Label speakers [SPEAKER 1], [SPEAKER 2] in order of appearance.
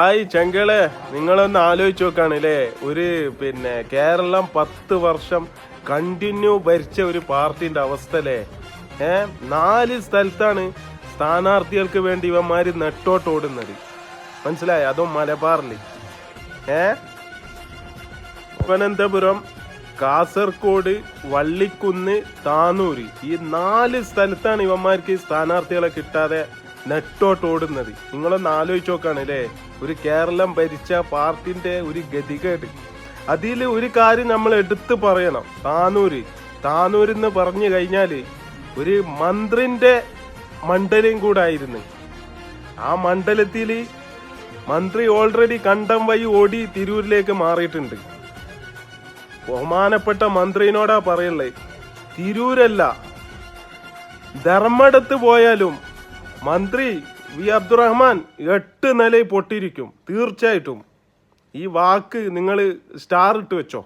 [SPEAKER 1] Hi ചെങ്കളെ, നിങ്ങളൊന്ന് ആലോചിച്ച് നോക്കാണല്ലേ. ഒരു കേരളം 10 വർഷം കണ്ടിന്യൂ ഭരിച്ച ഒരു പാർട്ടിന്റെ അവസ്ഥ അല്ലേ. 4 സ്ഥലത്താണ് സ്ഥാനാർത്ഥികൾക്ക് വേണ്ടി ഇവന്മാര് നെട്ടോട്ട് ഓടുന്നത്. മനസ്സിലായ? അതും മലബാറിൽ. തിരുവനന്തപുരം, കാസർഗോഡ്, വള്ളിക്കുന്ന്, താനൂര്, ഈ 4 സ്ഥലത്താണ് ഇവന്മാർക്ക് സ്ഥാനാർത്ഥികളെ കിട്ടാതെ നെട്ടോട്ട് ഓടുന്നത്. നിങ്ങളൊന്ന് ആലോചിച്ച് നോക്കാണല്ലേ. ഒരു കേരളം ഭരിച്ച പാർട്ടിന്റെ ഒരു ഗതികേട്. അതിൽ ഒരു കാര്യം നമ്മൾ എടുത്തു പറയണം. താനൂരെന്ന് പറഞ്ഞു കഴിഞ്ഞാൽ ഒരു മന്ത്രിന്റെ മണ്ഡലം കൂടെ ആയിരുന്നു. ആ മണ്ഡലത്തിൽ മന്ത്രി ഓൾറെഡി കണ്ടം വഴി ഓടി തിരൂരിലേക്ക് മാറിയിട്ടുണ്ട്. ബഹുമാനപ്പെട്ട മന്ത്രിനോടാ പറയുള്ളത്, തിരൂരല്ല ധർമ്മടത്ത് പോയാലും മന്ത്രി വി അബ്ദുറഹ്മാൻ 8 നിലയിൽ പൊട്ടിയിരിക്കും തീർച്ചയായിട്ടും. ഈ വാക്ക് നിങ്ങൾ സ്റ്റാർ ഇട്ട് വെച്ചോ.